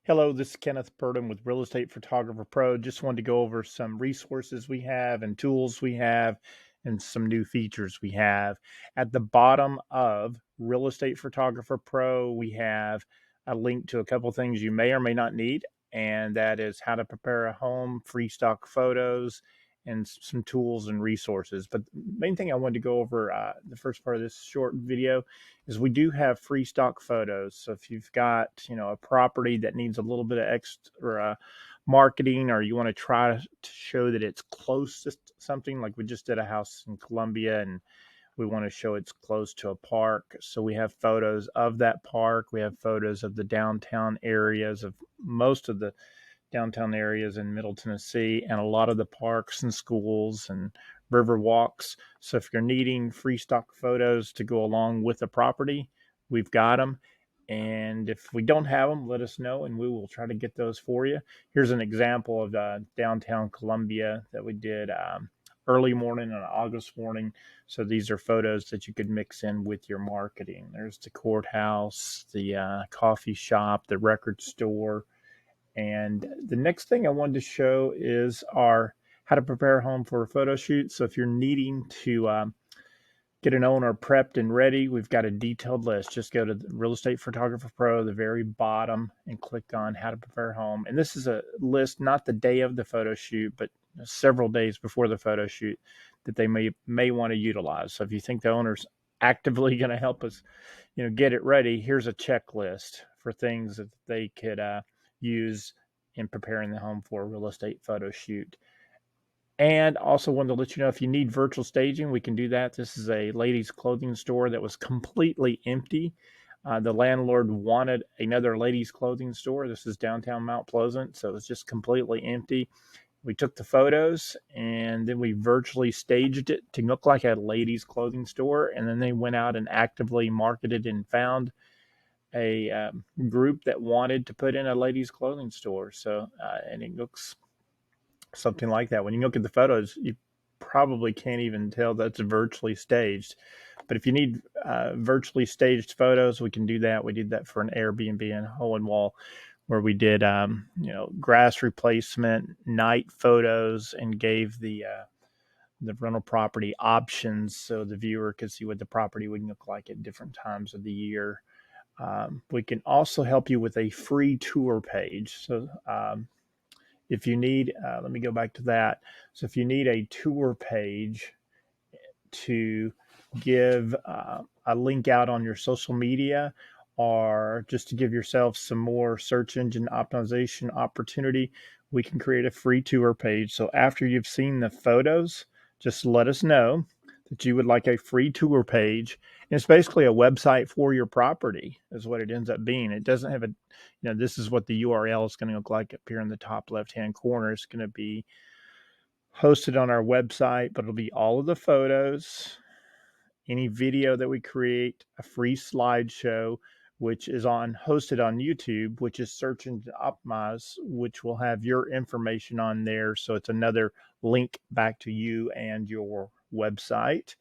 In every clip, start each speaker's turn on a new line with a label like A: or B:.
A: Hello, this is Kenneth Burden with Real Estate Photographer Pro. Just wanted to go over some resources we have and tools we have and some new features we have. At the bottom of Real Estate Photographer Pro, we have a link to a couple things you may or may not need, and that is how to prepare a home, free stock photos, and some tools and resources. But the main thing I wanted to go over the first part of this short video is we do have free stock photos. So if you've got, a property that needs a little bit of extra marketing, or you want to try to show that it's close to something, like we just did a house in Columbia and we want to show it's close to a park. So we have photos of that park. We have photos of the downtown areas of most of the downtown areas in Middle Tennessee and a lot of the parks and schools and river walks. So if you're needing free stock photos to go along with the property, we've got them. And if we don't have them, let us know and we will try to get those for you. Here's an example of downtown Columbia that we did early morning on August morning. So these are photos that you could mix in with your marketing. There's the courthouse, the coffee shop, the record store, and the next thing I wanted to show is our how to prepare a home for a photo shoot. So if you're needing to get an owner prepped and ready, we've got a detailed list. Just go to the Real Estate Photographer Pro, the very bottom, and click on how to prepare a home. And this is a list, not the day of the photo shoot, but several days before the photo shoot that they may want to utilize. So if you think the owner's actively going to help us, get it ready, here's a checklist for things that they could use in preparing the home for a real estate photo shoot. And also wanted to let you know, if you need virtual staging, we can do that. This is a ladies' clothing store that was completely empty. The landlord wanted another ladies' clothing store. This is downtown Mount Pleasant, so it's just completely empty. We took the photos and then we virtually staged it to look like a ladies' clothing store. And then they went out and actively marketed and found a group that wanted to put in a ladies' clothing store. So, and it looks something like that. When you look at the photos, you probably can't even tell that's virtually staged. But if you need virtually staged photos, we can do that. We did that for an Airbnb in Hole and Wall, where we did, grass replacement, night photos, and gave the rental property options so the viewer could see what the property would look like at different times of the year. We can also help you with a free tour page. So if you need, let me go back to that. So if you need a tour page to give a link out on your social media, or just to give yourself some more search engine optimization opportunity, we can create a free tour page. So after you've seen the photos, just let us know that you would like a free tour page. And it's basically a website for your property is what it ends up being. It doesn't have this is what the URL is going to look like up here in the top left-hand corner. It's going to be hosted on our website, but it'll be all of the photos, any video that we create, a free slideshow, which is hosted on YouTube, which is search engine optimized, which will have your information on there. So it's another link back to you and your website.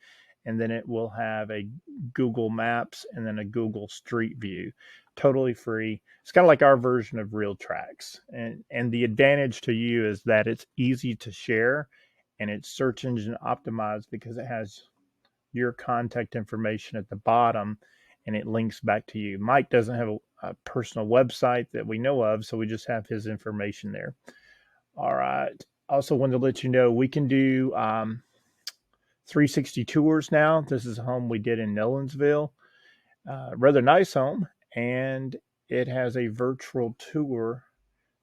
A: And then it will have a Google Maps and then a Google Street View, totally free. It's kind of like our version of Real Tracks. And the advantage to you is that it's easy to share and it's search engine optimized because it has your contact information at the bottom and it links back to you. Mike doesn't have a personal website that we know of, so we just have his information there. All right. Also wanted to let you know we can do 360 tours now. This is a home we did in Nolensville. Rather nice home, and it has a virtual tour.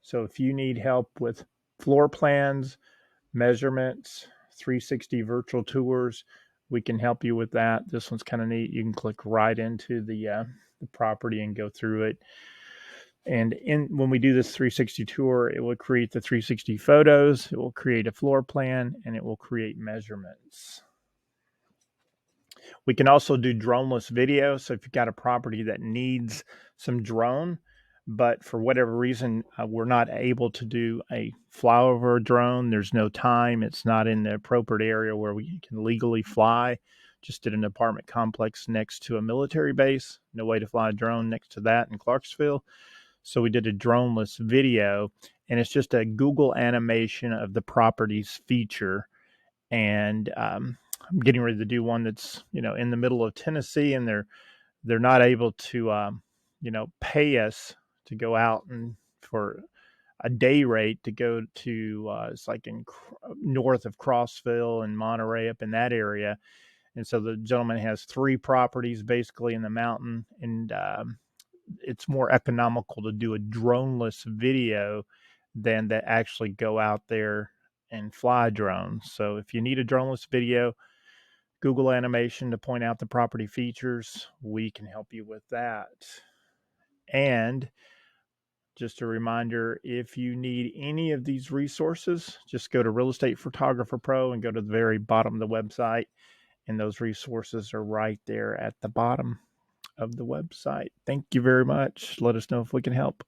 A: So if you need help with floor plans, measurements, 360 virtual tours, we can help you with that. This one's kind of neat. You can click right into the property and go through it. And when we do this 360 tour, it will create the 360 photos, it will create a floor plan, and it will create measurements. We can also do droneless video. So if you've got a property that needs some drone, but for whatever reason, we're not able to do a flyover drone. There's no time. It's not in the appropriate area where we can legally fly. Just did an apartment complex next to a military base. No way to fly a drone next to that in Clarksville. So we did a droneless video, and it's just a Google animation of the property's feature. And I'm getting ready to do one that's in the middle of Tennessee, and they're not able to pay us to go out and for a day rate to go to it's like in north of Crossville and Monterey, up in that area. And so the gentleman has 3 properties basically in the mountain, and it's more economical to do a droneless video than to actually go out there and fly drones. So if you need a droneless video, Google animation to point out the property features, we can help you with that. And just a reminder, if you need any of these resources, just go to Real Estate Photographer Pro and go to the very bottom of the website, and those resources are right there at the bottom of the website. Thank you very much. Let us know if we can help.